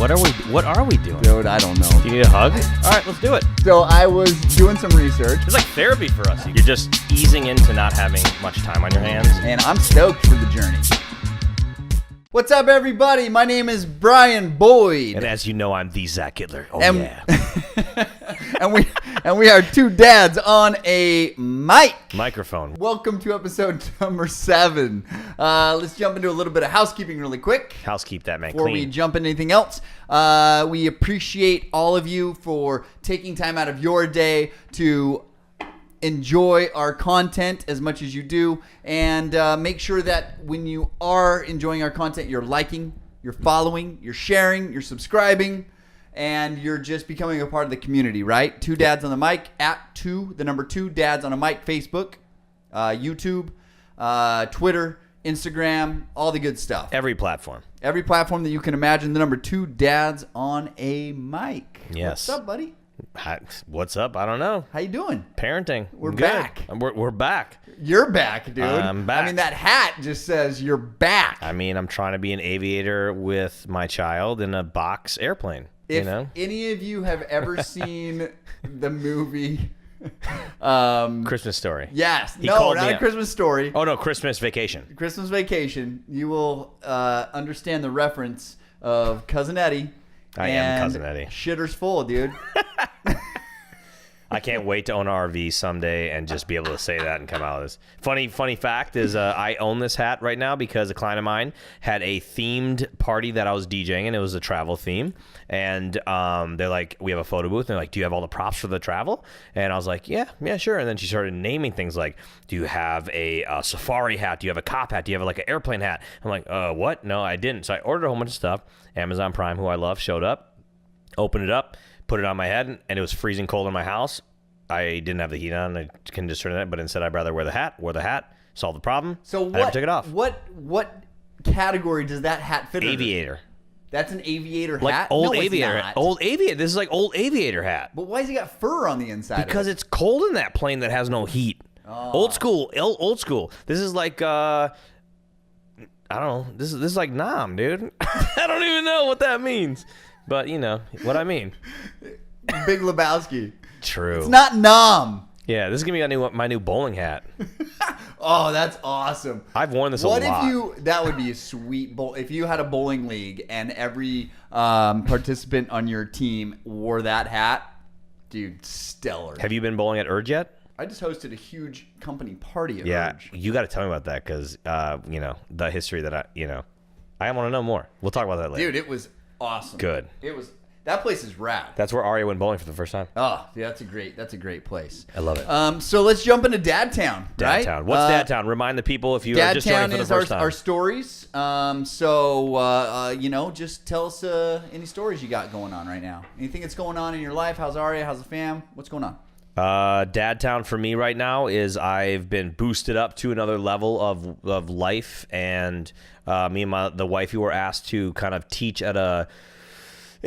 What are we doing? Dude, I don't know. You need a hug? All right, let's do it. So I was doing some research, It's like therapy for us. You're just easing into not having much time on your hands. and I'm stoked for the journey. What's up, everybody? My name is Brian Boyd. And as you know, I'm the Zack Hitler. Oh, And- yeah. and we are two dads on a mic. Microphone. Welcome to episode number 7. Let's jump into a little bit of housekeeping really quick. Housekeep that man Before we clean. jump into anything else, we appreciate all of you for taking time out of your day to enjoy our content as much as you do, and make sure that when you are enjoying our content, you're liking, you're following, you're sharing, you're subscribing, and you're just becoming a part of the community, right? Two Dads on the Mic, at the number 2 Dads on a Mic, Facebook, YouTube, Twitter, Instagram, all the good stuff. Every platform. Every platform that you can imagine. The number 2 Dads on a Mic. Yes. What's up, buddy? Hi, what's up? I don't know. How you doing? Parenting. We're Good. back. We're back. You're back, dude. I'm back. I mean, that hat just says you're back. I mean, I'm trying to be an aviator with my child in a box airplane. If you know? any of you have ever seen the movie, Christmas Story. yes, He no, called not me a up. Christmas Story, Oh, no, Christmas Vacation. Christmas Vacation, you will understand the reference of Cousin Eddie. I am and Cousin Eddie. Shitter's full, dude. I can't wait to own an RV someday and just be able to say that and come out of this. Funny fact is I own this hat right now because a client of mine had a themed party that I was DJing, and it was a travel theme. And they're like, we have a photo booth. And they're like, do you have all the props for the travel? And I was like, yeah, sure. And then she started naming things like, do you have a safari hat? Do you have a cop hat? Do you have like an airplane hat? I'm like, what? No, I didn't. So I ordered a whole bunch of stuff. Amazon Prime, who I love, showed up, opened it up, put it on my head, and it was freezing cold in my house. I didn't have the heat on. I couldn't just turn it on, but instead I'd rather wear the hat, solve the problem. So I never what? took it off. What category does that hat fit under? Aviator. That's an aviator Like hat. old No, it's aviator. not. Old aviator. This is like old aviator hat. But why has he got fur on the inside? Because of it? it's cold in that plane that has no heat. Oh. Old school. Old school. This is like I don't know. This is like Nam, dude. I don't even know what that means. But you know what I mean. Big Lebowski. True. It's not Nom. Yeah, this is gonna be my new bowling hat. Oh, that's awesome. I've worn this What a lot. if that would be a sweet bowl. If you had a bowling league and every participant on your team wore that hat, dude, stellar. Have you been bowling at Urge yet? I just hosted a huge company party at Yeah, Urge. you got to tell me about that because the history that I want to know more. We'll talk about that later. Dude, it was awesome. Good. That place is rad. That's where Arya went bowling for the first time. Oh, yeah, that's a great place. I love it. So let's jump into Dad Town, right? Dadtown. What's Dadtown? Remind the people if you are just joining Dadtown for the is first time. our stories. Just tell us any stories you got going on right now. Anything that's going on in your life? How's Arya? How's the fam? What's going on? Dadtown for me right now is I've been boosted up to another level of life, and me and the wifey were asked to kind of teach at a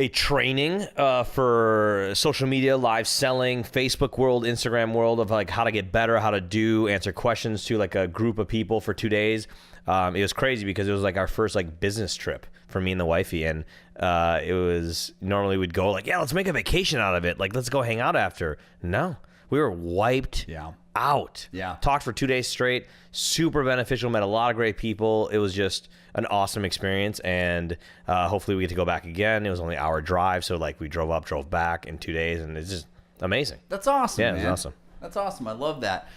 training for social media, live selling, Facebook world, Instagram world, of like how to get better, how to answer questions to like a group of people for 2 days. It was crazy because it was like our first like business trip for me and the wifey, and it was normally we'd go like, yeah, let's make a vacation out of it, like let's go hang out after. No, we were wiped out. Yeah. Talked for 2 days straight, super beneficial, met a lot of great people. It was just an awesome experience, and hopefully we get to go back again. It was only an hour drive, so like we drove up, drove back in 2 days, and it's just amazing. That's awesome. Yeah, man. it was awesome. That's awesome. I love that.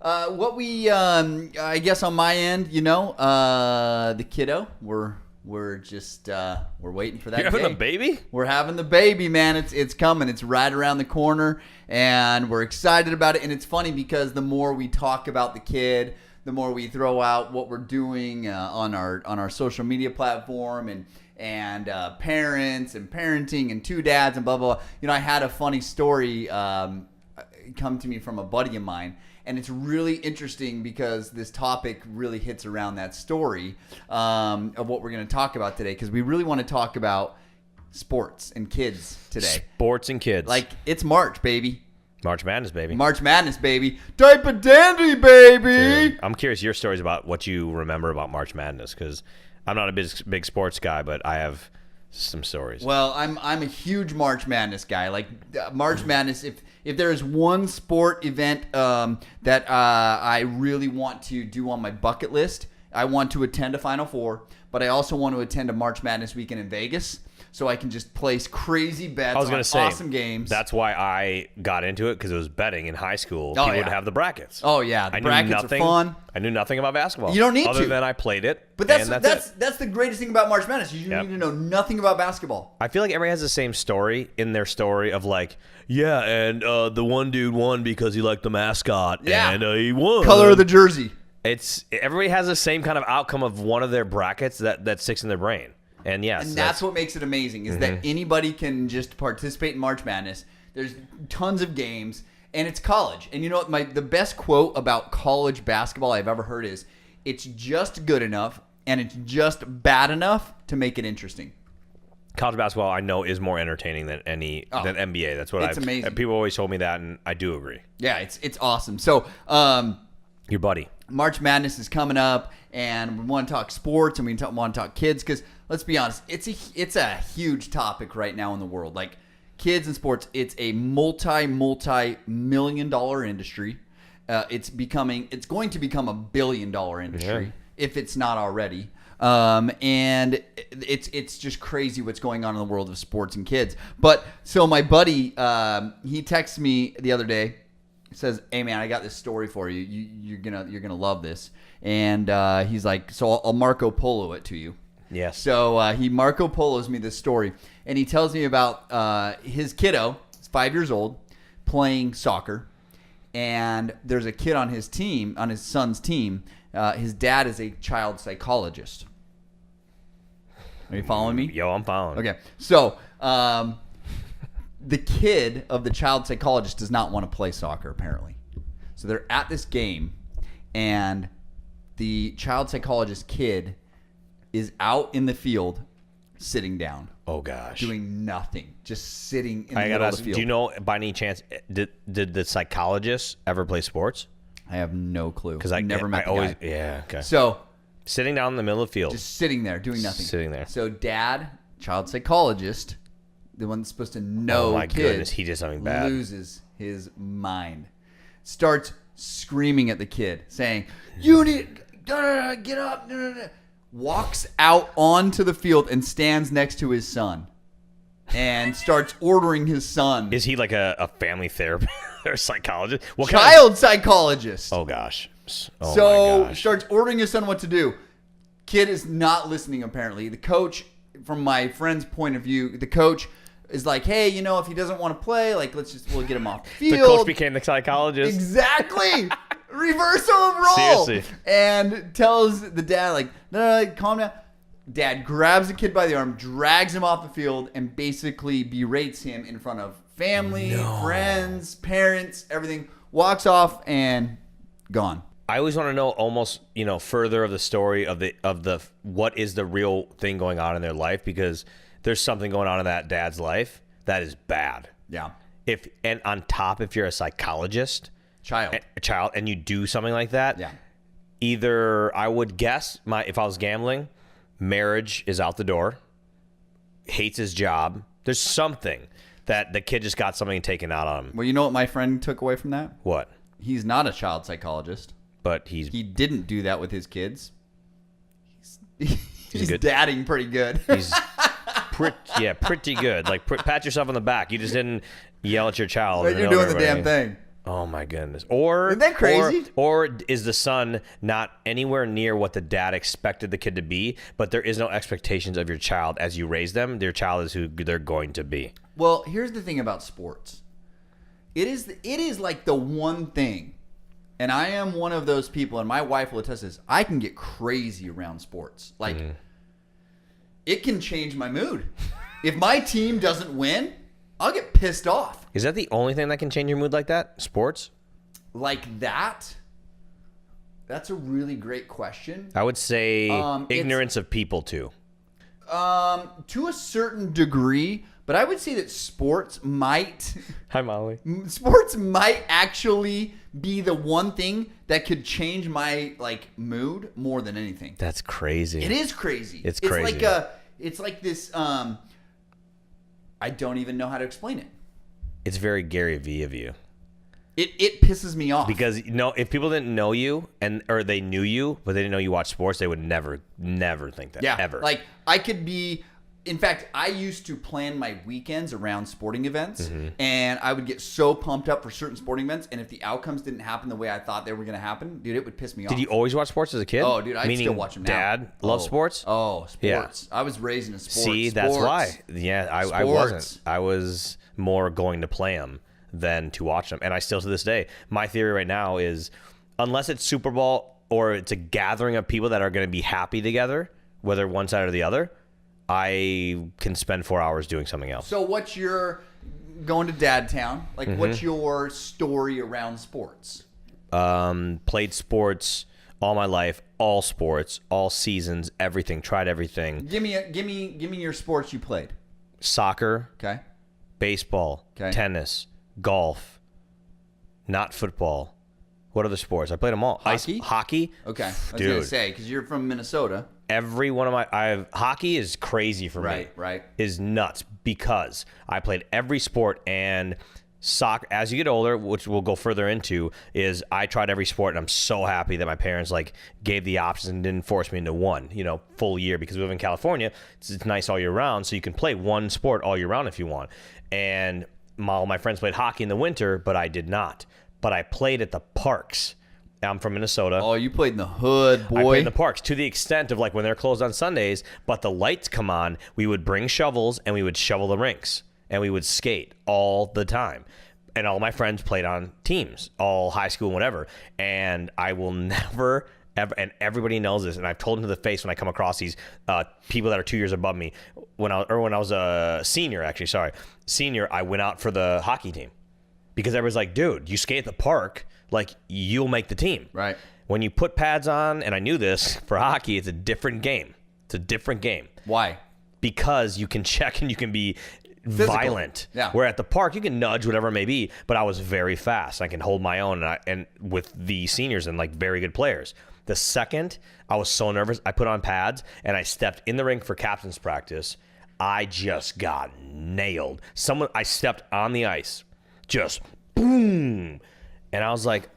What we, I guess on my end, the kiddo, we're just we're waiting for that. You're having day. a baby? We're having the baby, man. It's coming. It's right around the corner, and we're excited about it. And it's funny because the more we talk about the kid, the more we throw out what we're doing on our social media platform and parents and parenting and two dads and blah blah blah. I had a funny story come to me from a buddy of mine, and it's really interesting because this topic really hits around that story of what we're going to talk about today, because we really want to talk about sports and kids today. Sports and kids. Like, it's March, baby. March Madness, baby. March Madness, baby. Type of dandy, baby. Dude, I'm curious your stories about what you remember about March Madness, because I'm not a big sports guy, but I have some stories. Well, I'm a huge March Madness guy. Like March Madness, if there is one sport event that I really want to do on my bucket list, I want to attend a Final Four, but I also want to attend a March Madness weekend in Vegas, so I can just place crazy bets I was gonna on say, awesome games. That's why I got into it, because it was betting in high school. People would have the brackets. Oh yeah, the brackets are fun. I knew nothing about basketball. You don't need other to. than I played it. But that's the greatest thing about March Madness. You need to know nothing about basketball. I feel like everybody has the same story in their story of like, yeah, and the one dude won because he liked the mascot, and he won. Color of the jersey. Everybody has the same kind of outcome of one of their brackets that sticks in their brain. And yes, and that's what makes it amazing is that anybody can just participate in March Madness. There's tons of games, and it's college. And you know what? The best quote about college basketball I've ever heard is, "It's just good enough, and it's just bad enough to make it interesting." College basketball, I know, is more entertaining than than NBA. That's what it's amazing. People always told me that, and I do agree. Yeah, it's awesome. So, your buddy. March Madness is coming up, and we want to talk sports, and we want to talk kids, because let's be honest, it's a huge topic right now in the world. Like kids and sports, it's a multi-million-dollar industry. It's going to become $1 billion industry if it's not already. And it's just crazy what's going on in the world of sports and kids. But so my buddy, he texted me the other day. Says, "Hey man, I got this story for you. You're gonna love this." And he's like, "So I'll Marco Polo it to you." Yes. So he Marco Polos me this story, and he tells me about his kiddo, 5 years old, playing soccer, and there's a kid on his team, on his son's team. His dad is a child psychologist. Are you following me? Yo, I'm following. Okay, so. The kid of the child psychologist does not want to play soccer, apparently. So they're at this game, and the child psychologist kid is out in the field sitting down. Oh, gosh. Doing nothing. Just sitting in the middle of the field. Do you know, by any chance, did the psychologist ever play sports? I have no clue. Because I never met the guy. Yeah, okay. So, sitting down in the middle of the field. Just sitting there, doing nothing. Sitting there. So dad, child psychologist, the one that's supposed to know, oh my kid, goodness, he did something bad. Loses his mind. Starts screaming at the kid, saying, "You need get up!" Walks out onto the field and stands next to his son, and starts ordering his son. Is he like a family therapist or psychologist? What child psychologist? Oh gosh. Oh so my gosh. Starts ordering his son what to do. Kid is not listening. Apparently, the coach, from my friend's point of view, the coach is like, "Hey, if he doesn't want to play, like we'll get him off the field." The coach became the psychologist. Exactly. Reversal of role. Seriously. And tells the dad, like, no, calm down. Dad grabs the kid by the arm, drags him off the field, and basically berates him in front of family, friends, parents, everything. Walks off and gone. I always want to know almost, further of the story of the what is the real thing going on in their life, because there's something going on in that dad's life that is bad. Yeah. If you're a psychologist, child, and you do something like that, either I would guess if I was gambling, marriage is out the door, hates his job. There's something that the kid just got something taken out on him. Well, you know what my friend took away from that? What? He's not a child psychologist. But he didn't do that with his kids. He's good. dadding pretty good. He's pretty good. Like pat yourself on the back. You just didn't yell at your child. But you're doing the damn thing. Oh my goodness. Or isn't that crazy? Or is the son not anywhere near what the dad expected the kid to be, but there is no expectations of your child as you raise them. Their child is who they're going to be. Well, here's the thing about sports. It is like the one thing. And I am one of those people, and my wife will attest to this. I can get crazy around sports. Like, it can change my mood. If my team doesn't win, I'll get pissed off. Is that the only thing that can change your mood like that? Sports? Like that? That's a really great question. I would say ignorance of people, too. To a certain degree, but I would say that sports might Hi, Molly. actually be the one thing that could change my mood more than anything. That's crazy. It is crazy. It's crazy. It's like this. I don't even know how to explain it. It's very Gary Vee of you. It pisses me off Because if people didn't know you or they knew you, but they didn't know you watch sports, they would never think that. Yeah, ever. Like I could be. In fact, I used to plan my weekends around sporting events, and I would get so pumped up for certain sporting events, and if the outcomes didn't happen the way I thought they were going to happen, dude, it would piss me off. Did you always watch sports as a kid? Oh, dude, I still watch them now. Dad loves sports? Oh, sports. Yeah. I was raised in a sport. See, that's why. Yeah, I wasn't. I was more going to play them than to watch them. And I still, to this day, my theory right now is unless it's Super Bowl or it's a gathering of people that are going to be happy together, whether one side or the other, I can spend 4 hours doing something else. So what's your going to Dad Town? Like, what's your story around sports? Played sports all my life, all sports, all seasons, everything. Tried everything. Give me your sports you played. Soccer, Okay. baseball, Okay. tennis, golf, not football. What other sports? I played them all. Hockey? Hockey. Okay. I was Dude. gonna say because you're from Minnesota. Every one of hockey is crazy for me. Right. Is nuts because I played every sport and soccer. As you get older, which we'll go further into, is I tried every sport and I'm so happy that my parents gave the options and didn't force me into one, full year because we live in California. It's nice all year round, so you can play one sport all year round if you want. And all my friends played hockey in the winter, but I did not. But I played at the parks. I'm from Minnesota. Oh, you played in the hood, boy. I played in the parks to the extent of when they're closed on Sundays, but the lights come on, we would bring shovels and we would shovel the rinks and we would skate all the time. And all my friends played on teams, all high school and whatever. And I will never, ever, and everybody knows this, and I've told them to the face when I come across these people that are 2 years above me. When I was a senior, I went out for the hockey team because everybody's like, dude, you skate at the park. You'll make the team. Right. When you put pads on, and I knew this, for hockey, it's a different game. Why? Because you can check and you can be Physical. Violent. Yeah. Where at the park, you can nudge, whatever it may be, but I was very fast. I can hold my own, and with the seniors and very good players. The second I was so nervous, I put on pads, and I stepped in the rink for captain's practice. I just got nailed. I stepped on the ice. Just boom. And I was like,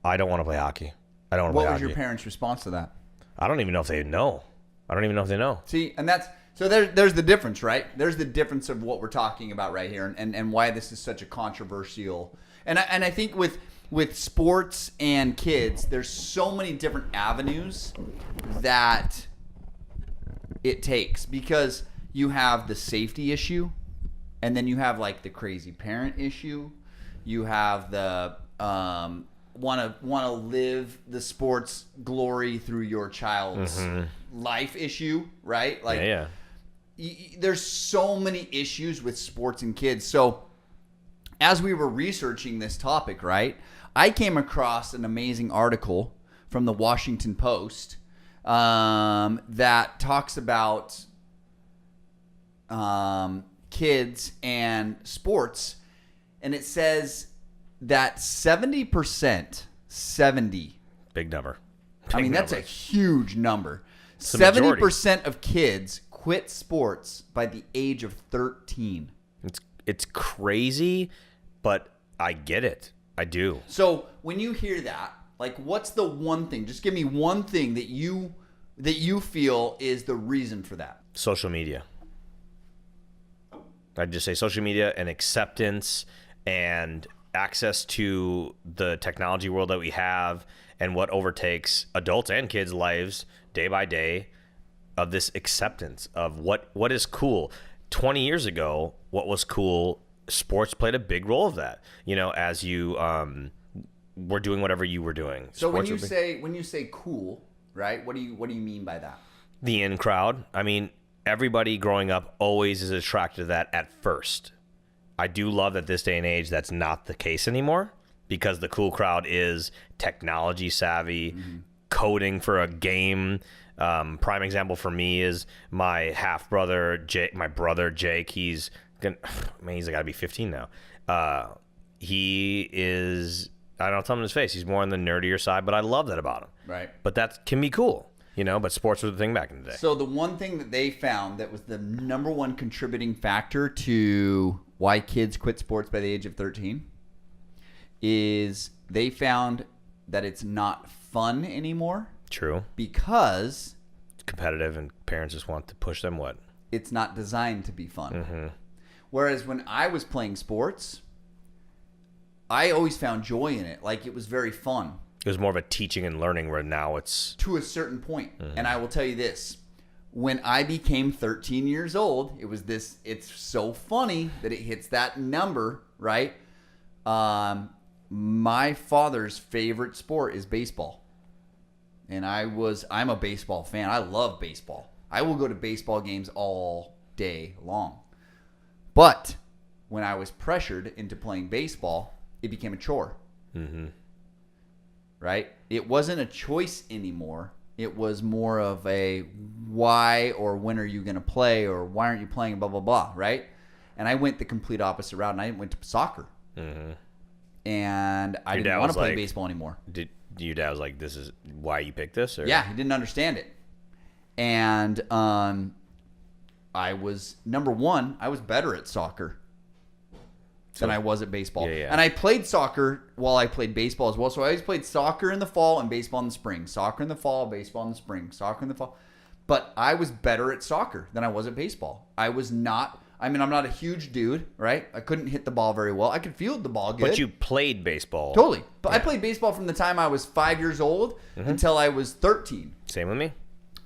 I don't want to play hockey. I don't want to play hockey. What was your parents' response to that? I don't even know if they know. I don't even know if they know. See, and that's so there's the difference, right? There's the difference of what we're talking about right here, and why this is such a controversial. And I think with sports and kids, there's so many different avenues that it takes because you have the safety issue, and then you have the crazy parent issue. You have the want to live the sports glory through your child's life issue, right? Yeah. There's so many issues with sports and kids. So as we were researching this topic, right, I came across an amazing article from the Washington Post that talks about kids and sports, and it says that 70%, Big number. That's a huge number. It's the majority. 70% of kids quit sports by the age of 13. It's crazy, but I get it. I do. So when you hear that, what's the one thing? Just give me one thing that you feel is the reason for that. Social media. I'd just say social media and acceptance and access to the technology world that we have and what overtakes adults and kids' lives day by day of this acceptance of what is cool. 20 years ago, what was cool, sports played a big role of that. As you were doing whatever you were doing. So when you say cool, right? What do you mean by that? The in crowd. Everybody growing up always is attracted to that at first. I do love that this day and age that's not the case anymore because the cool crowd is technology savvy, coding for a game. Prime example for me is my half brother Jake. My brother Jake, he's Man, he's got to be 15 now. He is, I don't tell him in his face, he's more on the nerdier side, but I love that about him. Right. But that can be cool, but sports were the thing back in the day. So the one thing that they found that was the number one contributing factor to why kids quit sports by the age of 13 is they found that it's not fun anymore. True. Because it's competitive and parents just want to push them what? It's not designed to be fun. Mm-hmm. Whereas when I was playing sports, I always found joy in it. Like, it was very fun. It was more of a teaching and learning, where now it's... To a certain point. Mm-hmm. And I will tell you this. When I became 13 years old, it was this... It's so funny that it hits that number, right? My father's favorite sport is baseball. And I'm a baseball fan. I love baseball. I will go to baseball games all day long. But when I was pressured into playing baseball, it became a chore. Mm-hmm. Right? It wasn't a choice anymore. It was more of a why or when are you going to play or why aren't you playing, blah, blah, blah. Right? And I went the complete opposite route, and I went to soccer. Mm-hmm. And I didn't want to play baseball anymore. Your dad was like, this is why you picked this? Or? Yeah, he didn't understand it. And I was, number one, I was better at soccer than I was at baseball. Yeah. And I played soccer while I played baseball as well. So I always played soccer in the fall and baseball in the spring. Soccer in the fall, baseball in the spring. Soccer in the fall. But I was better at soccer than I was at baseball. I'm not a huge dude, right? I couldn't hit the ball very well. I could field the ball good. But you played baseball. Totally. But yeah. I played baseball from the time I was 5 years old until I was 13. Same with me.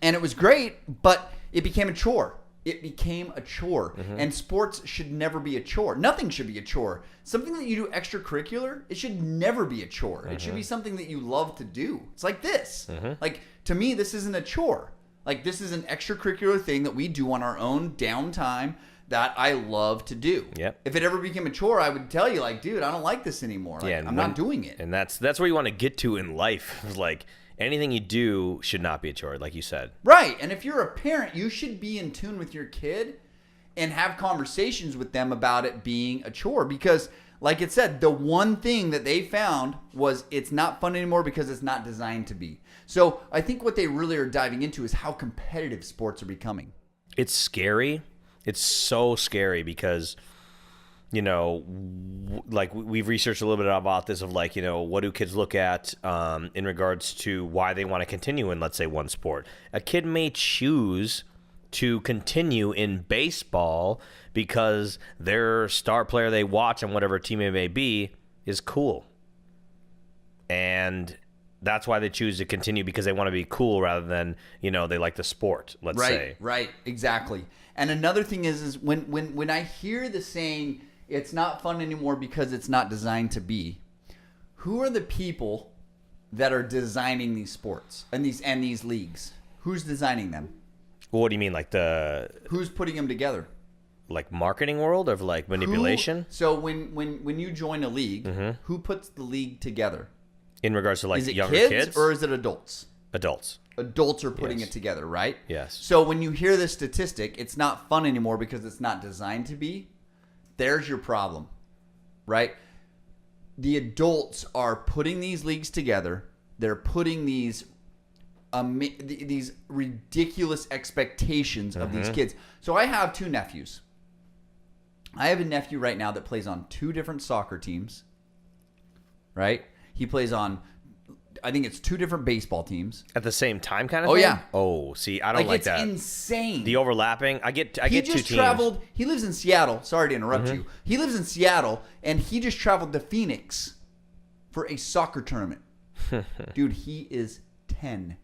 And it was great, but it became a chore. It became a chore. Mm-hmm. And sports should never be a chore. Nothing should be a chore. Something that you do extracurricular, it should never be a chore. Mm-hmm. It should be something that you love to do. It's like this. Mm-hmm. Like, to me, this isn't a chore. Like, this is an extracurricular thing that we do on our own downtime that I love to do. Yep. If it ever became a chore, I would tell you, like, dude, I don't like this anymore. Like, I'm not doing it. And that's where you want to get to in life. It's like, anything you do should not be a chore, like you said. Right. And if you're a parent, you should be in tune with your kid and have conversations with them about it being a chore. Because, like it said, the one thing that they found was it's not fun anymore because it's not designed to be. So I think what they really are diving into is how competitive sports are becoming. It's scary. It's so scary because, like we've researched a little bit about this of like, what do kids look at in regards to why they want to continue in, let's say, one sport. A kid may choose to continue in baseball because their star player they watch on whatever team it may be is cool. And that's why they choose to continue, because they want to be cool rather than, they like the sport, let's say. Right, exactly. And another thing is when I hear the saying, it's not fun anymore because it's not designed to be, who are the people that are designing these sports and these leagues? Who's designing them? What do you mean, like who's putting them together? Like marketing world of like manipulation? So when you join a league, who puts the league together? In regards to like is it younger kids or is it adults? Adults. Adults are putting it together, right? Yes. So when you hear this statistic, it's not fun anymore because it's not designed to be. There's your problem, right? The adults are putting these leagues together. They're putting these ridiculous expectations of these kids. So I have two nephews. I have a nephew right now that plays on two different soccer teams, right? He plays on, I think it's two different baseball teams. At the same time kind of thing? Oh, yeah. Oh, see, I don't like that. It's insane. The overlapping. I get two teams. Traveled. He lives in Seattle. Sorry to interrupt you. He lives in Seattle, and he just traveled to Phoenix for a soccer tournament. Dude, he is 10.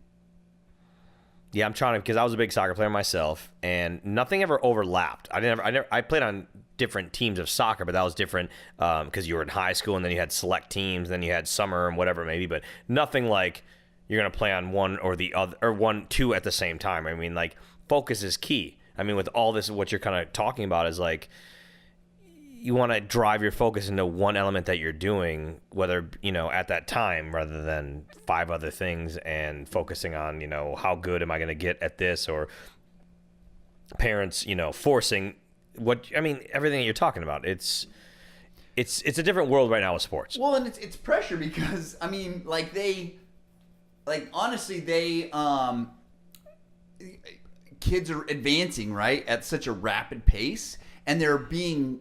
Yeah, I'm trying to, because I was a big soccer player myself, and nothing ever overlapped. I played on different teams of soccer, but that was different because you were in high school, and then you had select teams, then you had summer and whatever it may be, but nothing like you're going to play on one or the other, or two at the same time. I mean, like, focus is key. I mean, with all this, what you're kind of talking about is like, you want to drive your focus into one element that you're doing, whether, at that time, rather than 5 other things and focusing on, how good am I going to get at this, or parents, forcing everything that you're talking about. It's a different world right now with sports. Well, and it's pressure because honestly, kids are advancing right at such a rapid pace, and they're being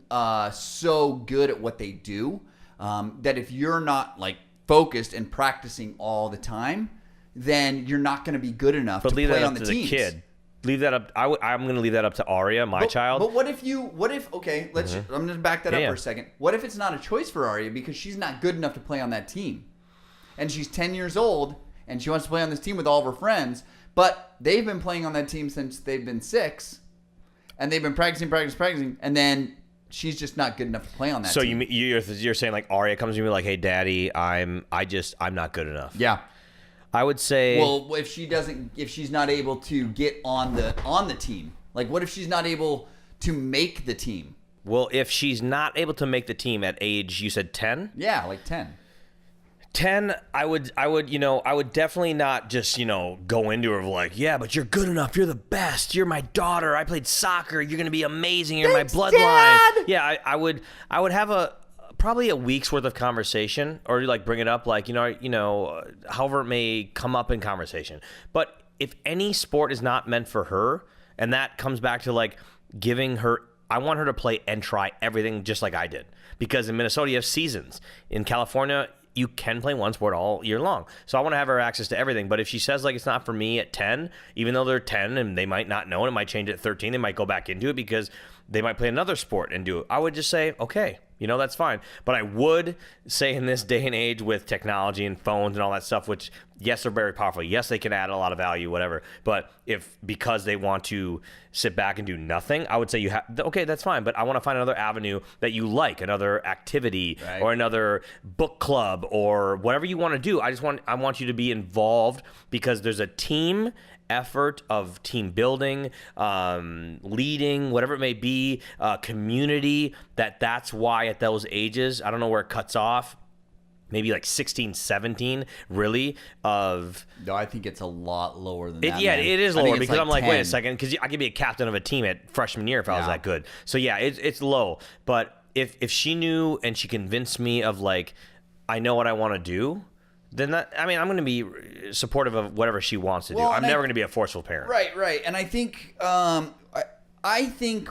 so good at what they do that if you're not like focused and practicing all the time, then you're not going to be good enough to play on the teams. Kid. Leave that up. I'm going to leave that up to Arya, my child. But okay, I'm going to back that up for a second. What if it's not a choice for Arya because she's not good enough to play on that team? And she's 10 years old and she wants to play on this team with all of her friends, but they've been playing on that team since they've been 6 and they've been practicing, and then she's just not good enough to play on that team. So you're saying like Arya comes to me like, "Hey daddy, I'm not good enough." Yeah. I would say, well, if she's not able to get on the team, like what if she's not able to make the team? Well, if she's not able to make the team at age, you said 10? Yeah, like 10. 10, I would definitely not just, go into her like, yeah, but you're good enough. You're the best. You're my daughter. I played soccer. You're going to be amazing. You're Thanks, my bloodline. Dad! Yeah, I would have probably a week's worth of conversation, or like bring it up like, however it may come up in conversation. But if any sport is not meant for her, and that comes back to like giving her, I want her to play and try everything just like I did. Because in Minnesota, you have seasons. In California, you can play one sport all year long. So I want to have her access to everything. But if she says like it's not for me at 10, even though they're 10 and they might not know, and it might change at 13, they might go back into it because they might play another sport and do it. I would just say, okay, that's fine. But I would say in this day and age with technology and phones and all that stuff, which, yes, they're very powerful. Yes, they can add a lot of value, whatever. But because they want to sit back and do nothing, I would say okay, that's fine. But I want to find another avenue that you like, another activity, right, or another book club or whatever you want to do. I want you to be involved because there's a team effort of team building, leading, whatever it may be, community, that's why at those ages, I don't know where it cuts off, maybe like 16, 17, really, of... No, I think it's a lot lower than that. Yeah, it is lower because like I'm like, 10. wait a second, because I could be a captain of a team at freshman year if I was that good. So yeah, it's low. But if she knew and she convinced me of like, I know what I want to do, then I'm going to be supportive of whatever she wants to do. I'm never going to be a forceful parent. Right. And I think I think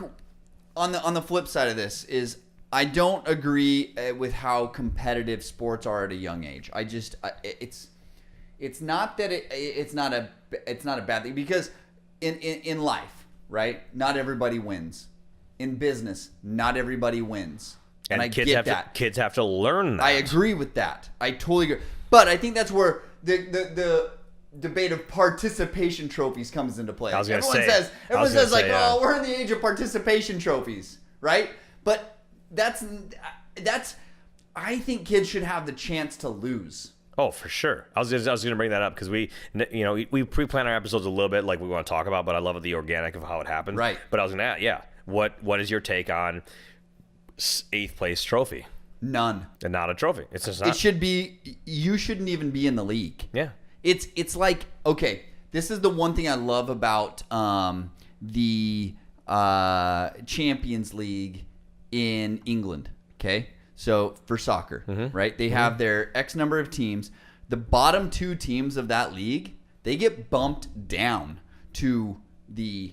on the flip side of this is I don't agree with how competitive sports are at a young age. It's not that it's not a bad thing because in life, right? Not everybody wins. In business, not everybody wins. And I get that. Kids have to learn that. I agree with that. I totally agree. But I think that's where the debate of participation trophies comes into play. Everyone says we're in the age of participation trophies, right? But that's I think kids should have the chance to lose. Oh, for sure. I was going to bring that up because we pre-plan our episodes a little bit like we want to talk about, but I love the organic of how it happens. Right. But I was going to what is your take on 8th place trophy? None. And not a trophy. It's just not. It should be. You shouldn't even be in the league. Yeah. It's like, okay, this is the one thing I love about the Champions League in England. Okay, so for soccer, right? They have their X number of teams. The bottom 2 teams of that league, they get bumped down to the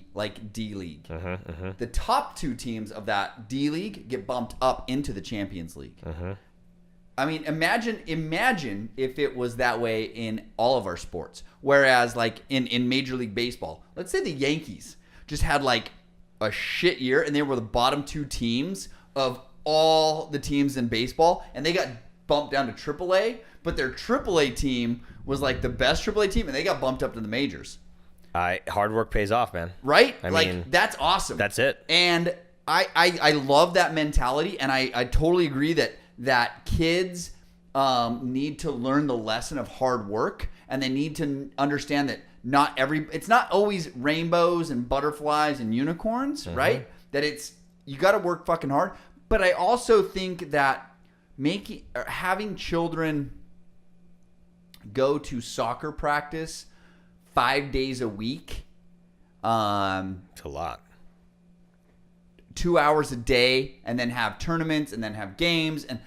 D League. The top 2 teams of that D League get bumped up into the Champions League. I mean, imagine if it was that way in all of our sports. Whereas like in Major League Baseball, let's say the Yankees just had like a shit year and they were the bottom 2 teams of all the teams in baseball and they got bumped down to AAA, but their AAA team was like the best AAA team and they got bumped up to the majors. Hard work pays off, man. Right? I mean, that's awesome. That's it. And I love that mentality, and I totally agree that kids need to learn the lesson of hard work, and they need to understand that it's not always rainbows and butterflies and unicorns, right? That you got to work fucking hard. But I also think that having children go to soccer practice 5 days a week. It's a lot. 2 hours a day and then have tournaments and then have games. And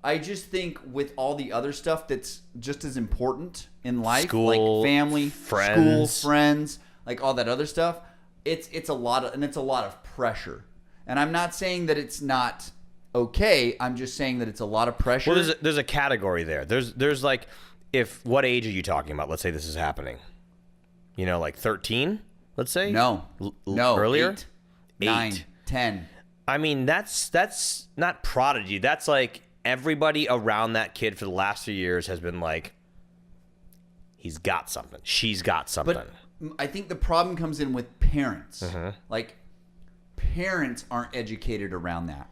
I just think with all the other stuff that's just as important in life, School, like family, friends. school, friends, like all that other stuff, it's a lot of pressure. And I'm not saying that it's not okay. I'm just saying that it's a lot of pressure. Well, there's a category there. There's like, what age are you talking about? Let's say this is happening. Like 13, let's say? No. Earlier? 8, 9, 10. I mean, that's not prodigy. That's like everybody around that kid for the last 3 years has been like, he's got something. She's got something. But I think the problem comes in with parents. Like, parents aren't educated around that,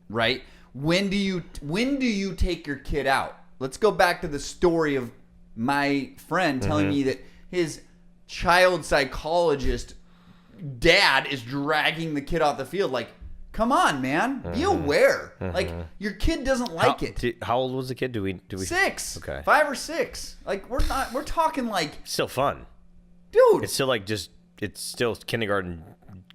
right? When do you take your kid out? Let's go back to the story of my friend telling me that his child psychologist dad is dragging the kid off the field. Like, come on, man, be aware. Like, your kid doesn't like it. How old was the kid? Do we 6, okay, 5 or 6. Like, we're talking like, still fun, dude. It's still like it's still kindergarten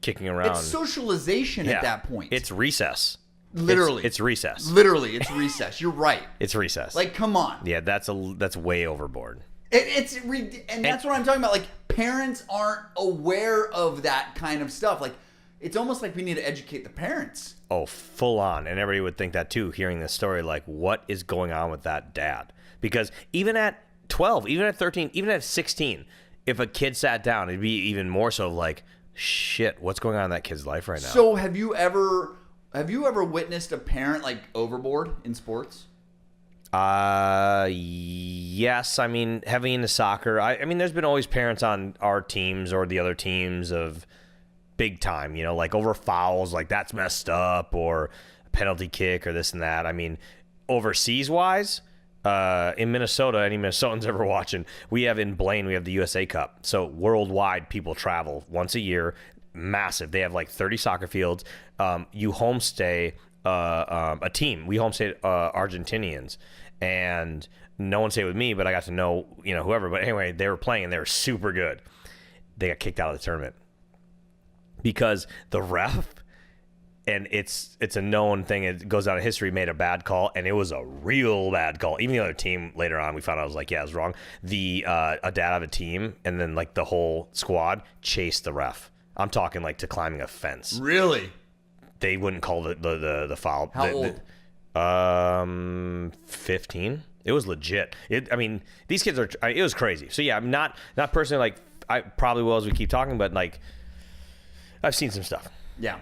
kicking around. It's socialization at that point. It's recess. Literally, it's recess. Literally, it's recess. You're right. It's recess. Like, come on. Yeah, that's way overboard. And that's what I'm talking about. Like, parents aren't aware of that kind of stuff. Like, it's almost like we need to educate the parents. Oh, full on. And everybody would think that too, hearing this story. Like, what is going on with that dad? Because even at 12, even at 13, even at 16, if a kid sat down, it'd be even more so like, shit, what's going on in that kid's life right now? So have you ever witnessed a parent like overboard in sports? Yes. I mean, heavy into soccer. I mean, there's been always parents on our teams or the other teams of big time, like over fouls, like that's messed up, or a penalty kick or this and that. I mean, overseas wise, in Minnesota, any Minnesotans ever watching, we have in Blaine, we have the USA Cup. So worldwide, people travel once a year. Massive. They have like 30 soccer fields. You homestay a team. We homestayed Argentinians, and no one stayed with me, but I got to know whoever. But anyway, they were playing and they were super good. They got kicked out of the tournament because the ref, and it's a known thing, it goes down in history, made a bad call, and it was a real bad call. Even the other team later on, we found out, I was like, yeah, it was wrong. A dad of a team and then like the whole squad chased the ref. I'm talking like to climbing a fence. Really? They wouldn't call the foul. How old? 15. It was legit. I mean, these kids are. It was crazy. So yeah, I'm not personally like, I probably will as we keep talking, but like, I've seen some stuff. Yeah.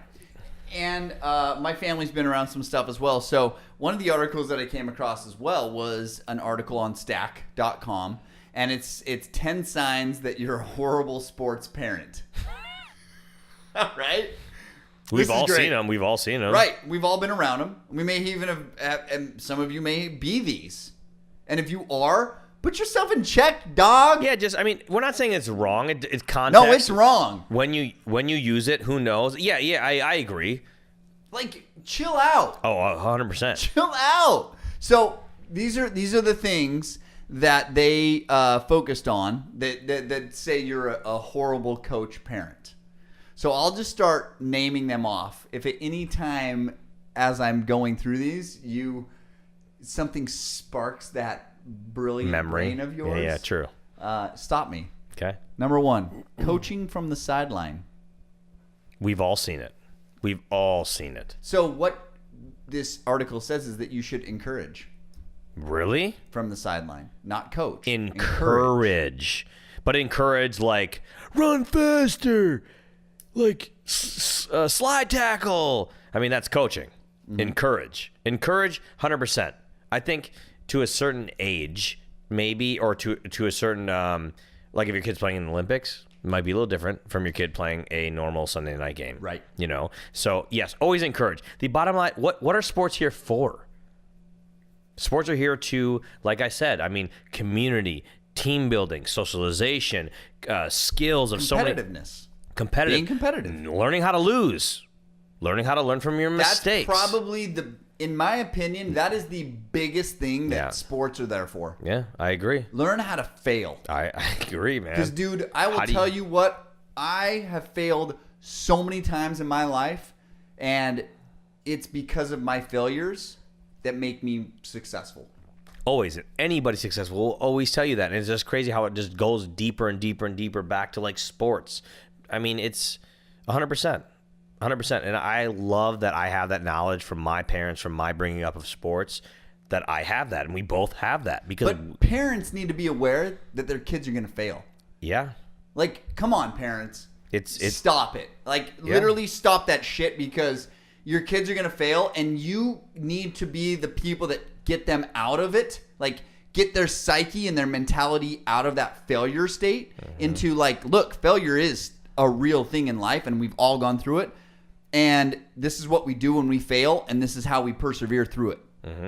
And my family's been around some stuff as well. So one of the articles that I came across as well was an article on stack.com, and it's 10 signs that you're a horrible sports parent. Right? We've all seen them. Right. We've all been around them. We may even have, and some of you may be these. And if you are, put yourself in check, dog. Yeah, we're not saying it's wrong. It's context. No, it's wrong. When you use it, who knows? Yeah, I agree. Like, chill out. Oh, 100%. Chill out. So these are the things that they focused on that say you're a horrible coach parent. So I'll just start naming them off. If at any time as I'm going through these, something sparks that brilliant brain of yours. Yeah, true. Stop me. Okay. Number 1, coaching from the sideline. We've all seen it. So what this article says is that you should encourage. Really? From the sideline, not coach. Encourage. But encourage like, run faster. Like, slide tackle. I mean, that's coaching. Mm-hmm. Encourage, 100%. I think to a certain age, maybe, or to a certain, like if your kid's playing in the Olympics, it might be a little different from your kid playing a normal Sunday night game. Right. So yes, always encourage. The bottom line, what are sports here for? Sports are here to, like I said, I mean, community, team building, socialization, skills of so many. Being competitive. Learning how to lose. Learning how to learn from your mistakes. That's probably in my opinion, that is the biggest thing that sports are there for. Yeah, I agree. Learn how to fail. I agree, man. Because, dude, I will tell you what, I have failed so many times in my life, And it's because of my failures that make me successful. Always. Anybody successful will always tell you that. And it's just crazy how it just goes deeper and deeper and deeper back to like sports. I mean, it's 100%. 100%. And I love that I have that knowledge from my parents, from my bringing up of sports, that I have that. And we both have that. But parents need to be aware that their kids are going to fail. Yeah. Like, come on, parents. It's Stop it. Like, literally stop that shit, because your kids are going to fail, and you need to be the people that get them out of it. Like, get their psyche and their mentality out of that failure state into like, look, failure is a real thing in life, and we've all gone through it. And this is what we do when we fail, and this is how we persevere through it.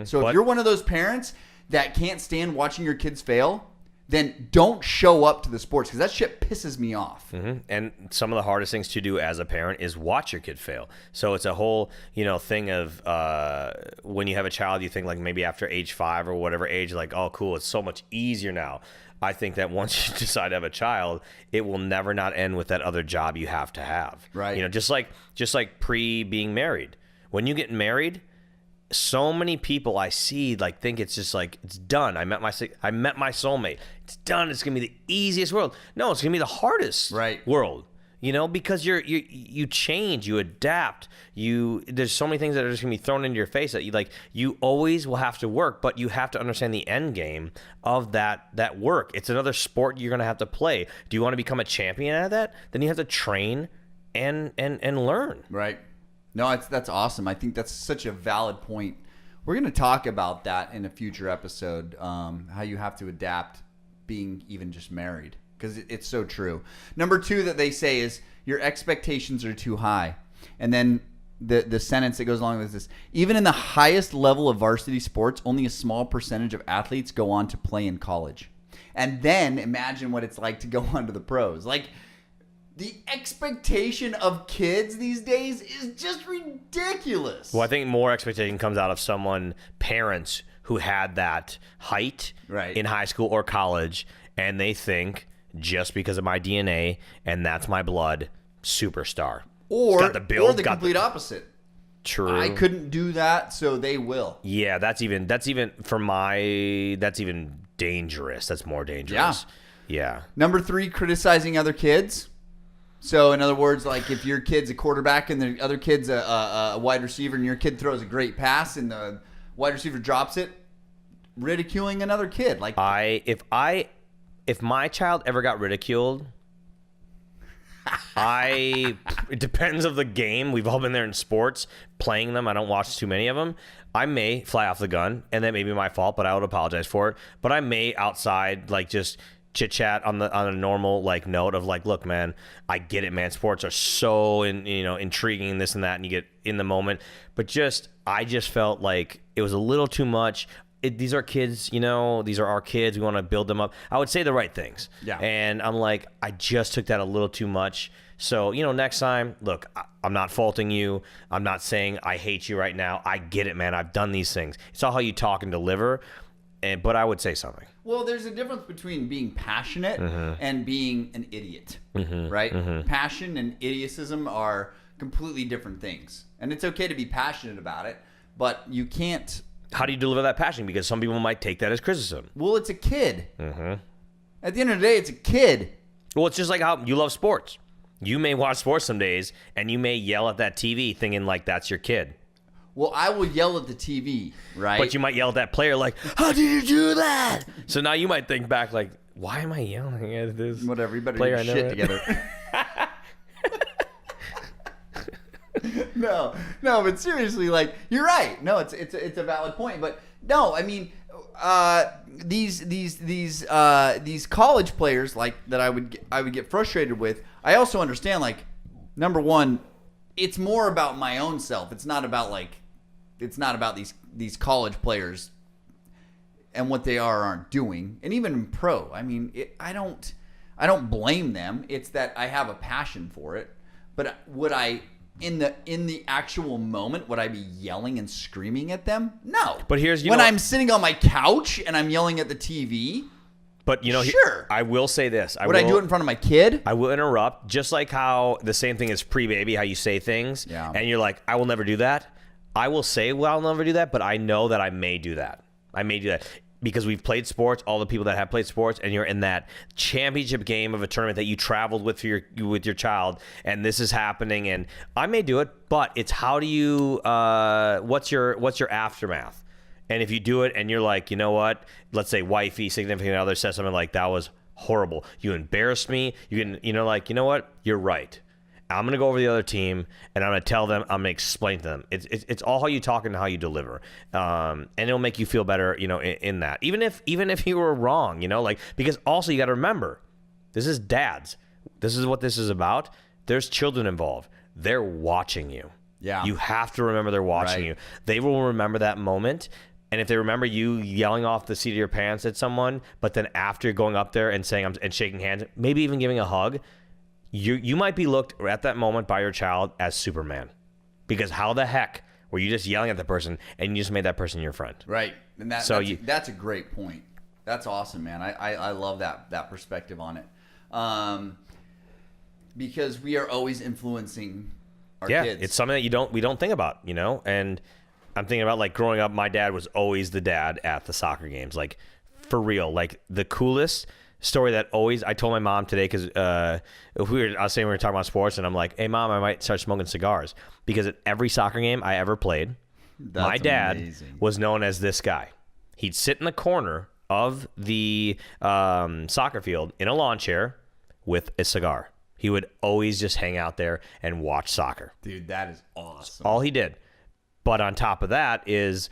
So if you're one of those parents that can't stand watching your kids fail, then don't show up to the sports, because that shit pisses me off. And some of the hardest things to do as a parent is watch your kid fail. So it's a whole, thing of when you have a child, you think like maybe after age 5 or whatever age, like, oh, cool, it's so much easier now. I think that once you decide to have a child, it will never not end with that other job you have to have. Right. Just like pre being married. When you get married, so many people I see like think it's just like it's done. I met my soulmate. It's done. It's gonna be the easiest world. No, it's gonna be the hardest world. Because you change, you adapt. There's so many things that are just gonna be thrown into your face that you always will have to work, but you have to understand the end game of that work. It's another sport you're gonna have to play. Do you want to become a champion at that? Then you have to train and learn. Right. No, that's awesome. I think that's such a valid point. We're going to talk about that in a future episode, how you have to adapt being even just married, because it's so true. Number 2 that they say is your expectations are too high. And then the sentence that goes along with this, even in the highest level of varsity sports, only a small percentage of athletes go on to play in college. And then imagine what it's like to go on to the pros. Like, the expectation of kids these days is just ridiculous. Well, I think more expectation comes out of parents who had that height in high school or college, and they think just because of my DNA and that's my blood, superstar. Or the complete opposite. True. I couldn't do that, so they will. Yeah, that's even dangerous. That's more dangerous. Yeah. Number 3, criticizing other kids. So, in other words, like if your kid's a quarterback and the other kid's a wide receiver, and your kid throws a great pass and the wide receiver drops it, ridiculing another kid. Like, if my child ever got ridiculed, it depends of the game. We've all been there in sports, playing them. I don't watch too many of them. I may fly off the gun, and that may be my fault, but I would apologize for it. But I may outside, like, just chit chat on a normal like note of like, look, man, I get it, man. Sports are so intriguing and this and that, and you get in the moment. But I just felt like it was a little too much. These are kids, these are our kids. We want to build them up. I would say the right things. Yeah. And I'm like, I just took that a little too much. So, next time, look, I'm not faulting you. I'm not saying I hate you right now. I get it, man. I've done these things. It's all how you talk and deliver. But I would say something. Well, there's a difference between being passionate and being an idiot, right? Passion and idiotism are completely different things. And it's okay to be passionate about it, but you can't... How do you deliver that passion? Because some people might take that as criticism. Well, it's a kid. At the end of the day, it's a kid. Well, it's just like how you love sports. You may watch sports some days, and you may yell at that TV thinking like that's your kid. Well, I will yell at the TV, right? But you might yell at that player like, how did you do that? So now you might think back like, why am I yelling at this Whatever, you better player get your shit together. No, but seriously, like, you're right. No, it's a valid point. But no, I mean, these college players like that I would get frustrated with. I also understand, like, number one, it's more about my own self. It's not about these college players and what they are or aren't doing. And even in pro, I mean, I don't blame them. It's that I have a passion for it. But would I, in the actual moment, would I be yelling and screaming at them? No. But here's I'm sitting on my couch and I'm yelling at the TV. But Sure. I will say this. Would I do it in front of my kid? I will interrupt, just like how the same thing is pre-baby, how you say things, and you're like, I will never do that. I will say, well, I'll never do that, but I know that I may do that. Because we've played sports, all the people that have played sports, and you're in that championship game of a tournament that you traveled with your child, and this is happening, and I may do it, but it's how do you, what's your aftermath? And if you do it and you're like, you know what, let's say wifey, significant other says something like, that was horrible. You embarrassed me. You know what, you're right. I'm going to go over to the other team, and I'm going to tell them, I'm going to explain to them. It's all how you talk and how you deliver. And it'll make you feel better, in that. Even if you were wrong, because also you got to remember, this is dads. This is what this is about. There's children involved. They're watching you. Yeah. You have to remember they're watching you. They will remember that moment. And if they remember you yelling off the seat of your pants at someone, but then after going up there and saying, and shaking hands, maybe even giving a hug, you might be looked at that moment by your child as Superman, because how the heck were you just yelling at the person and you just made that person your friend? Right. And that's a great point. That's awesome, man. I love that perspective on it. Because we are always influencing our kids. It's something that we don't think about, and I'm thinking about, like, growing up, my dad was always the dad at the soccer games, like, for real. Like, the coolest story that I told my mom today, because I was saying we were talking about sports, and I'm like, hey, Mom, I might start smoking cigars, because at every soccer game I ever played, my dad was known as this guy. He'd sit in the corner of the soccer field in a lawn chair with a cigar. He would always just hang out there and watch soccer. Dude, that is awesome. All he did. But on top of that is,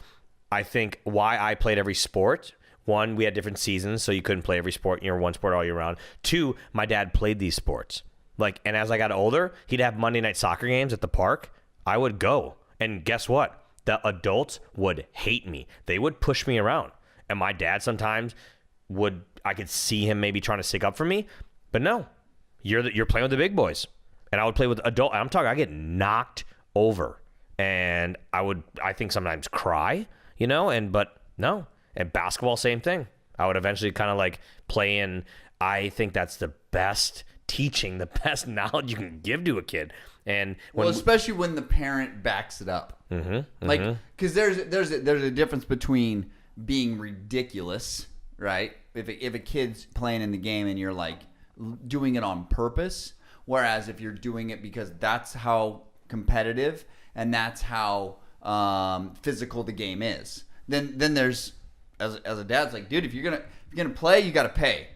I think, why I played every sport. One, we had different seasons, so you couldn't play every sport, one sport all year round. Two, my dad played these sports. And as I got older, he'd have Monday night soccer games at the park. I would go. And guess what? The adults would hate me. They would push me around. And my dad sometimes I could see him maybe trying to stick up for me. But no, you're playing with the big boys. And I would play with adult. I'm talking, I get knocked over. And I think sometimes cry, but no. And basketball, same thing. I would eventually kind of like play in. I think that's the best teaching, the best knowledge you can give to a kid. And especially when the parent backs it up. Because there's a difference between being ridiculous, right? If a kid's playing in the game and you're like doing it on purpose, whereas if you're doing it because that's how competitive and that's how physical the game is, then there's as a dad, it's like, dude, if you're gonna play, you got to pay,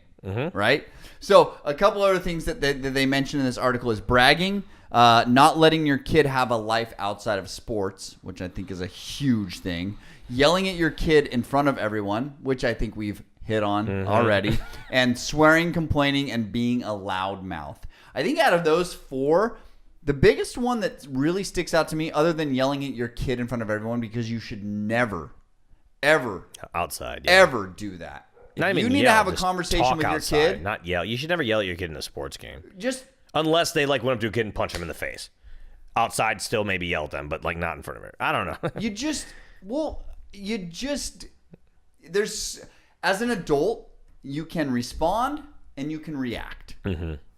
right? So a couple other things that they mentioned in this article is bragging, not letting your kid have a life outside of sports, which I think is a huge thing. Yelling at your kid in front of everyone, which I think we've hit on already, and swearing, complaining, and being a loudmouth. I think out of those four, the biggest one that really sticks out to me, other than yelling at your kid in front of everyone, because you should never, ever ever do that. Not even you need yell, to have a just conversation talk with outside, your kid. not yell. You should never yell at your kid in a sports game. Just unless they went up to a kid and punched him in the face. Outside, still maybe yell at them, but not in front of her. I don't know. There's, as an adult, you can respond and you can react,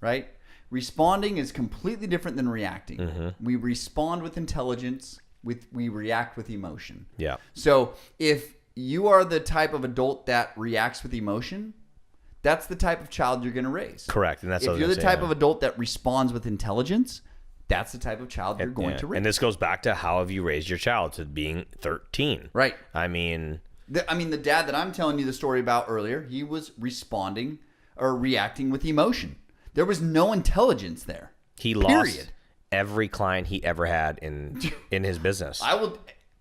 right? Responding is completely different than reacting. We respond with intelligence. We react with emotion. Yeah. So if you are the type of adult that reacts with emotion, that's the type of child you're going to raise. Correct. And that's if you're the type of adult that responds with intelligence, that's the type of child you're going to raise. And this goes back to how have you raised your child to being 13. Right. I mean, the dad that I'm telling you the story about earlier, he was responding or reacting with emotion. There was no intelligence there. He lost every client he ever had in his business.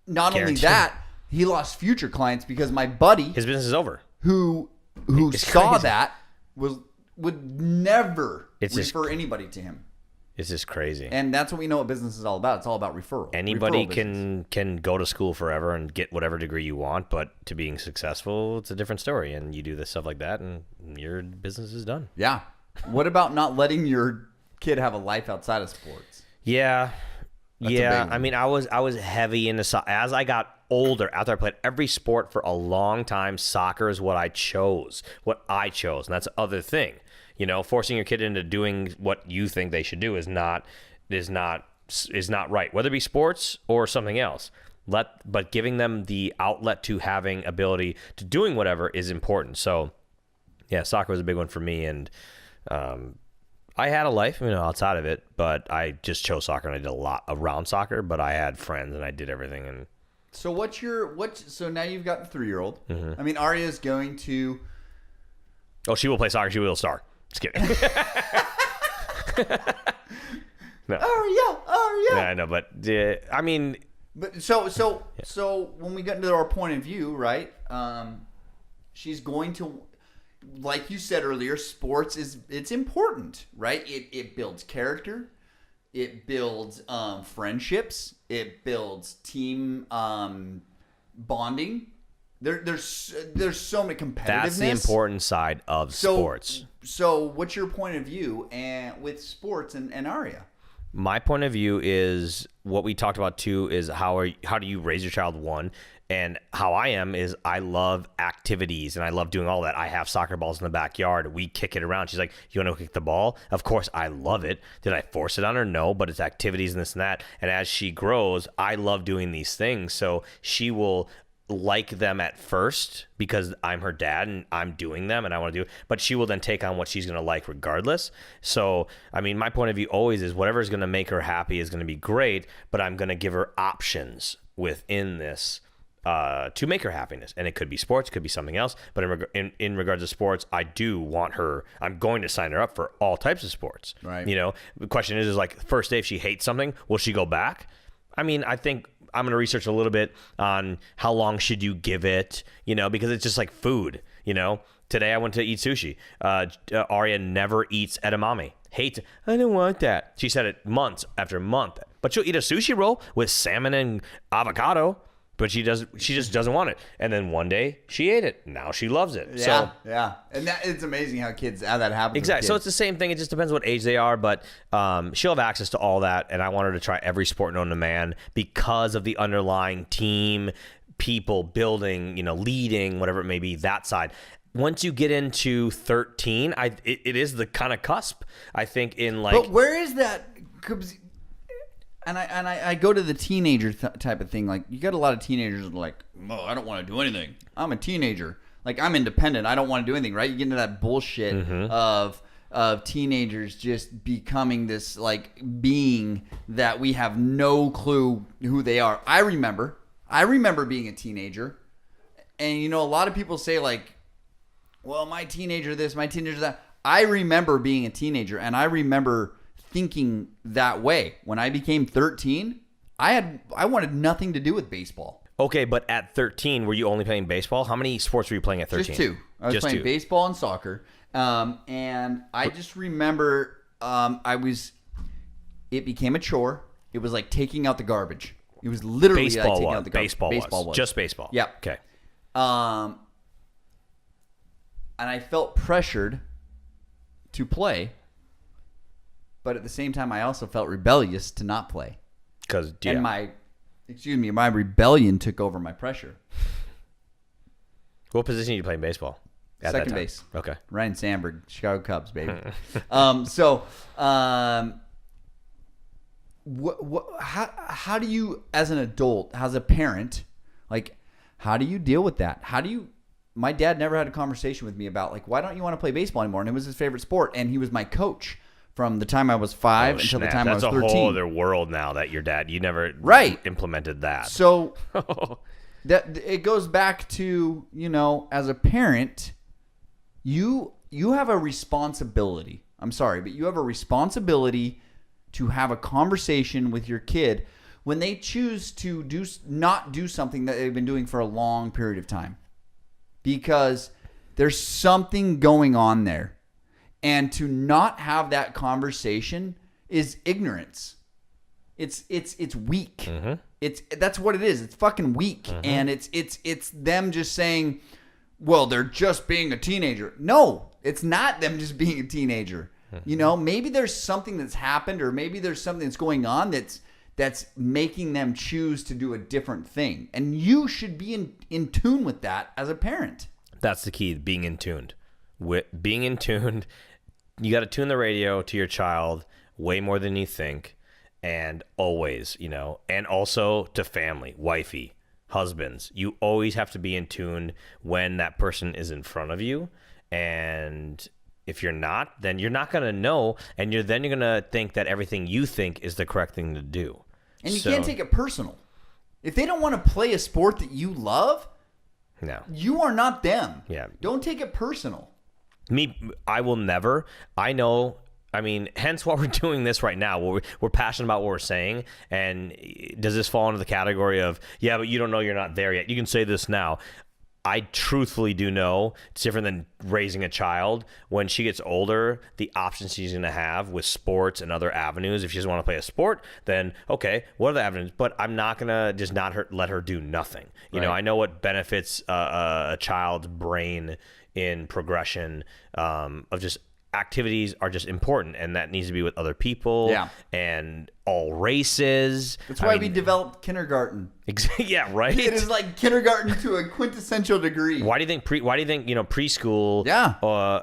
Not only that, he lost future clients because my buddy, his business is over, who saw that would never refer anybody to him. It's just crazy. And that's what we know what business is all about. It's all about referral. Anybody can go to school forever and get whatever degree you want, but to being successful, it's a different story. And you do this stuff like that, and your business is done. Yeah. What about not letting your kid have a life outside of sports? Yeah. That's a yeah, big one. I mean, I was heavy into as I got older. After I played every sport for a long time, soccer is what I chose, and that's the other thing. You know, forcing your kid into doing what you think they should do is not right. Whether it be sports or something else, but giving them the outlet to having ability to doing whatever is important. So, yeah, soccer was a big one for me, and I had a life, outside of it, but I just chose soccer and I did a lot around soccer. But I had friends and I did everything. And So so now you've got the 3-year-old. Mm-hmm. I mean, Arya's going to. oh, she will play soccer. She will star. Just kidding. No. Arya. Yeah, I know, but I mean, But so when we get into our point of view, right? She's going to, like you said earlier, sports it's important, right? It builds character, it builds friendships, it builds team bonding. There's so many competitiveness. that's the important side of sports. So what's your point of view with sports and Arya? My point of view is what we talked about too is how do you raise your child, one, and how I am is I love activities and I love doing all that. I have soccer balls in the backyard. We kick it around. She's like, you want to kick the ball? Of course, I love it. Did I force it on her? No, but it's activities and this and that. And as she grows, I love doing these things. So she will like them at first because I'm her dad and I'm doing them and I want to do it, but she will then take on what she's going to like regardless. So, I mean, my point of view always is whatever is going to make her happy is going to be great, but I'm going to give her options within this to make her happiness. And it could be sports, could be something else, but in regards to sports, I do want her, I'm going to sign her up for all types of sports. Right. The question is like first day, if she hates something, will she go back? I mean, I think I'm going to research a little bit on how long should you give it, because it's just like food, Today I went to eat sushi. Arya never eats edamame. Hates it. I don't want that. She said it month after month. But she'll eat a sushi roll with salmon and avocado, but she just doesn't want it. And then one day she ate it. Now she loves it. Yeah. And it's amazing how that happens. Exactly. So it's the same thing. It just depends what age they are, but she'll have access to all that. And I want her to try every sport known to man because of the underlying team, people, building, leading, whatever it may be, that side. Once you get into 13, it is the kind of cusp, I think, in like. But where is that? And I go to the teenager type of thing. Like, you got a lot of teenagers that are like, oh, I don't want to do anything. I'm a teenager. Like, I'm independent. I don't want to do anything, right? You get into that bullshit of teenagers just becoming this, like, being that we have no clue who they are. I remember being a teenager. And, a lot of people say, like, well, my teenager this, my teenager that. I remember being a teenager, and I remember thinking that way. When I became 13, I wanted nothing to do with baseball. Okay, but at 13, were you only playing baseball? How many sports were you playing at 13? Just two. I was playing baseball and soccer. And I just remember it became a chore. It was like taking out the garbage. It was literally like taking out the garbage. Baseball was. Just baseball. Yeah. Okay. And I felt pressured to play. But at the same time, I also felt rebellious to not play. And my rebellion took over my pressure. What position did you play in baseball? Second base. Okay. Ryan Sandberg, Chicago Cubs, baby. How do you, as an adult, as a parent, like, how do you deal with that? My dad never had a conversation with me about, like, why don't you want to play baseball anymore? And it was his favorite sport, and he was my coach from the time I was 5 until the time I was 13. That's a whole other world now that your dad, you never implemented that. So that it goes back to, as a parent, you have a responsibility. I'm sorry, but you have a responsibility to have a conversation with your kid when they choose to not do something that they've been doing for a long period of time. Because there's something going on there. And to not have that conversation is ignorance. It's weak. Mm-hmm. That's what it is. It's fucking weak. Mm-hmm. And it's them just saying, well, they're just being a teenager. No, it's not them just being a teenager. Mm-hmm. Maybe there's something that's happened, or maybe there's something that's going on that's making them choose to do a different thing. And you should be in tune with that as a parent. That's the key, being in tuned. Being in tuned, you got to tune the radio to your child way more than you think, and always, and also to family, wifey, husbands. You always have to be in tune when that person is in front of you, and if you're not, then you're not going to know, and you're going to think that everything you think is the correct thing to do. And you can't take it personal. If they don't want to play a sport that you love, no, you are not them. Yeah. Don't take it personal. I will never. I know. I mean, hence why we're doing this right now. We're passionate about what we're saying. And does this fall into the category of, yeah, but you don't know, you're not there yet? You can say this now. I truthfully do know it's different than raising a child. When she gets older, the options she's going to have with sports and other avenues. If she doesn't want to play a sport, then okay, what are the avenues? But I'm not going to just let her do nothing. You know, I know what benefits a child's brain in progression of just activities are just important, and that needs to be with other people and all races. That's why we developed kindergarten. Yeah, right. It is like kindergarten to a quintessential degree. Why do you think preschool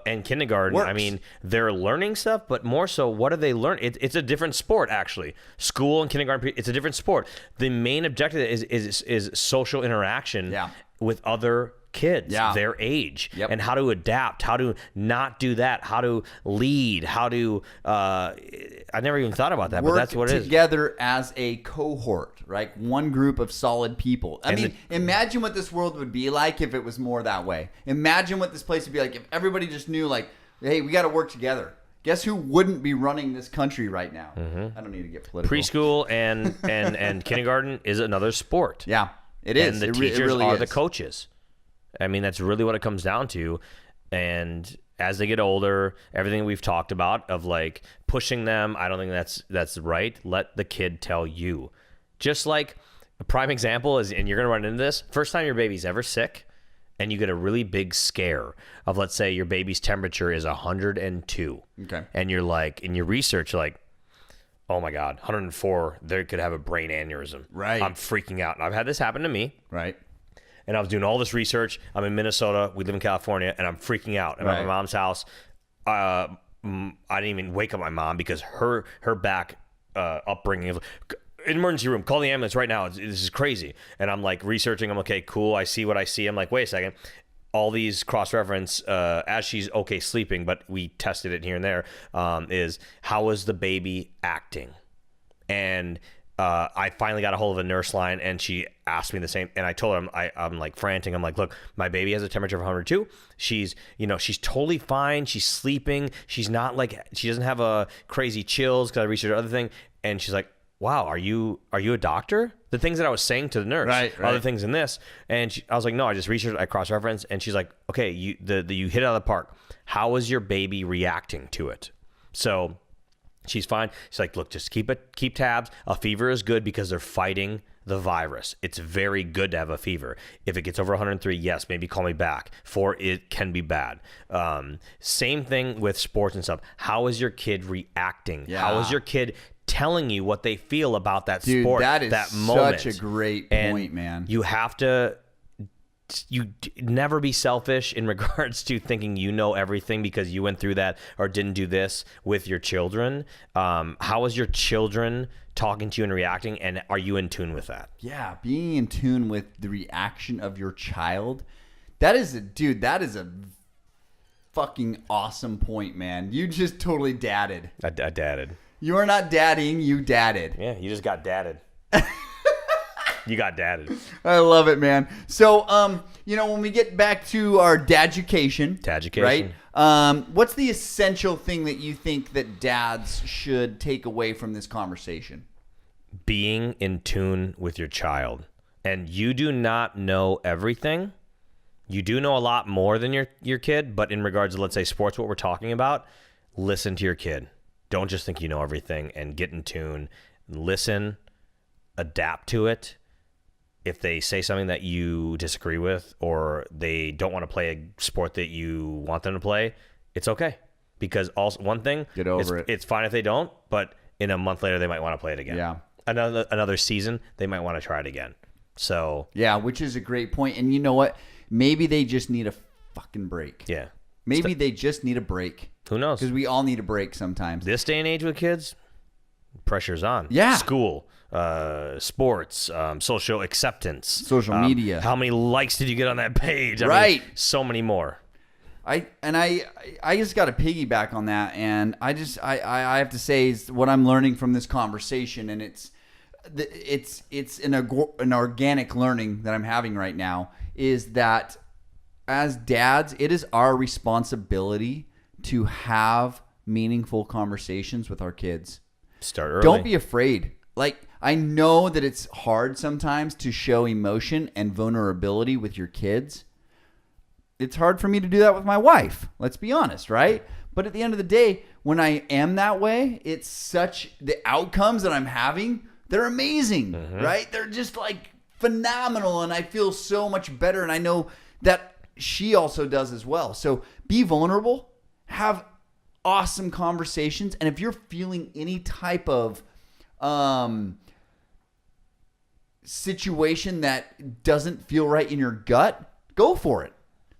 and kindergarten works? I mean, they're learning stuff, but more so, what do they learn? It's a different sport, actually. School and kindergarten, it's a different sport. The main objective is social interaction with other kids their age, and how to adapt, how to not do that, how to lead, how to I never even thought about that, but that's what it is. Together as a cohort, right? One group of solid people. I mean, imagine what this world would be like if it was more that way. Imagine what this place would be like if everybody just knew, like, hey, we got to work together. Guess who wouldn't be running this country right now? I don't need to get political. Preschool and kindergarten is another sport. Yeah, it is. And the teachers really are the coaches. I mean, that's really what it comes down to. And as they get older, everything we've talked about of like pushing them, I don't think that's right. Let the kid tell you. Just like a prime example is, and you're going to run into this, first time your baby's ever sick and you get a really big scare of, let's say your baby's temperature is 102. Okay. And you're like, in your research, you're like, oh my God, 104, they could have a brain aneurysm. Right. I'm freaking out. And I've had this happen to me. Right. And I was doing all this research. I'm in Minnesota. We live in California, and I'm freaking out. I'm at my mom's house. I didn't even wake up my mom because her back upbringing is emergency room. Call the ambulance right now. This is crazy. And I'm like researching. I'm okay, cool. I see what I see. I'm like, wait a second. All these cross-reference as she's okay sleeping, but we tested it here and there. Is how is the baby acting? And I finally got a hold of a nurse line, and she asked me the same. And I told her, I'm like frantic. I'm like, look, my baby has a temperature of 102. She's totally fine. She's sleeping. She's not like, she doesn't have a crazy chills because I researched other thing. And she's like, wow, are you a doctor? The things that I was saying to the nurse, other things in this. And I was like, no, I just researched, I cross-referenced. And she's like, okay, you hit it out of the park. How is your baby reacting to it? So she's fine. She's like, look, just keep tabs. A fever is good because they're fighting the virus. It's very good to have a fever. If it gets over 103, yes, maybe call me back, for it can be bad. Same thing with sports and stuff. How is your kid reacting? Yeah. How is your kid telling you what they feel about that sport, that is that moment? Such a great point, man. You have to never be selfish in regards to thinking you know everything because you went through that or didn't do this with your children. How is your children talking to you and reacting, and are you in tune with that? Yeah, being in tune with the reaction of your child. That is a fucking awesome point, man. You just totally dadded. I dadded. You are not dadding, you dadded. Yeah, you just got dadded. You got dadded. I love it, man. So, when we get back to our daducation, right? What's the essential thing that you think that dads should take away from this conversation? Being in tune with your child. And you do not know everything. You do know a lot more than your kid, but in regards to, let's say, sports, what we're talking about, listen to your kid. Don't just think you know everything, and get in tune. Listen, adapt to it. If they say something that you disagree with, or they don't want to play a sport that you want them to play, it's okay. Because also, one thing, get over it. It's fine if they don't, but in a month later, they might want to play it again. Yeah. another season, they might want to try it again. So yeah, which is a great point. And you know what? Maybe they just need a fucking break. yeah, Maybe they just need a break. who knows? Because we all need a break sometimes. This day and age with kids, pressure's on. Yeah. School, sports, social acceptance, Social media. How many likes did you get on that page? Right. So many more. I just got to piggyback on that, and I have to say is what I'm learning from this conversation, and it's an organic learning that I'm having right now, is that as dads, it is our responsibility to have meaningful conversations with our kids. Start early. Don't be afraid. Like, I know that it's hard sometimes to show emotion and vulnerability with your kids. It's hard for me to do that with my wife. Let's be honest, right? But at the end of the day, when I am that way, it's such the outcomes that I'm having, they're amazing, right? They're just like phenomenal, and I feel so much better, and I know that she also does as well. So be vulnerable, have awesome conversations, and if you're feeling any type of situation that doesn't feel right in your gut, go for it.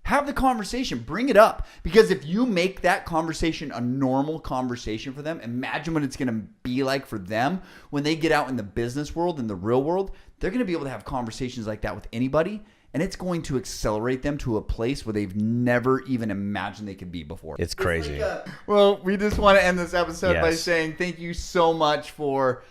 Have the conversation. Bring it up. Because if you make that conversation a normal conversation for them, imagine what it's going to be like for them when they get out in the business world, in the real world. They're going to be able to have conversations like that with anybody, and it's going to accelerate them to a place where they've never even imagined they could be before. It's crazy. Well, we just want to end this episode by Yes. saying thank you so much for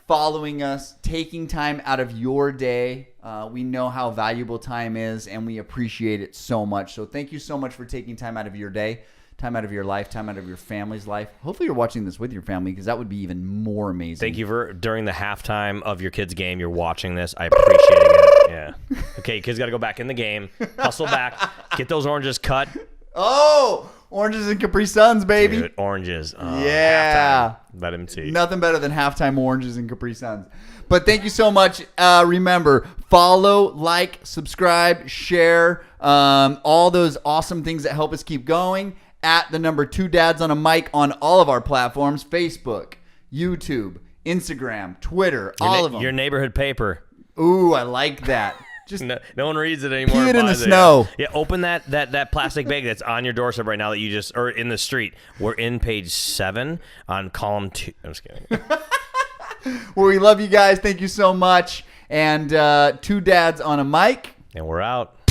following us, taking time out of your day. We know how valuable time is, and we appreciate it so much. So thank you so much for taking time out of your day, time out of your life, time out of your family's life. Hopefully you're watching this with your family, because that would be even more amazing. Thank you for during the halftime of your kids' game. You're watching this. I appreciate it. Yeah. Okay, kids got to go back in the game. Hustle back. Get those oranges cut. Oh, oranges and Capri Suns, baby. Dude, oranges. Yeah. Halftime. Let him see. Nothing better than halftime oranges and Capri Suns. But thank you so much. Remember, follow, like, subscribe, share, all those awesome things that help us keep going. At the number 2 Dads on a Mic on all of our platforms: Facebook, YouTube, Instagram, Twitter, all of them. Your neighborhood paper. Ooh, I like that. Just No one reads it anymore. pee it in the buys snow. Yeah, open that plastic bag that's on your doorstep right now that you just, or in the street. We're in page 7 on column 2. I'm just kidding. Well, we love you guys. Thank you so much. And 2 Dads on a Mic. And we're out.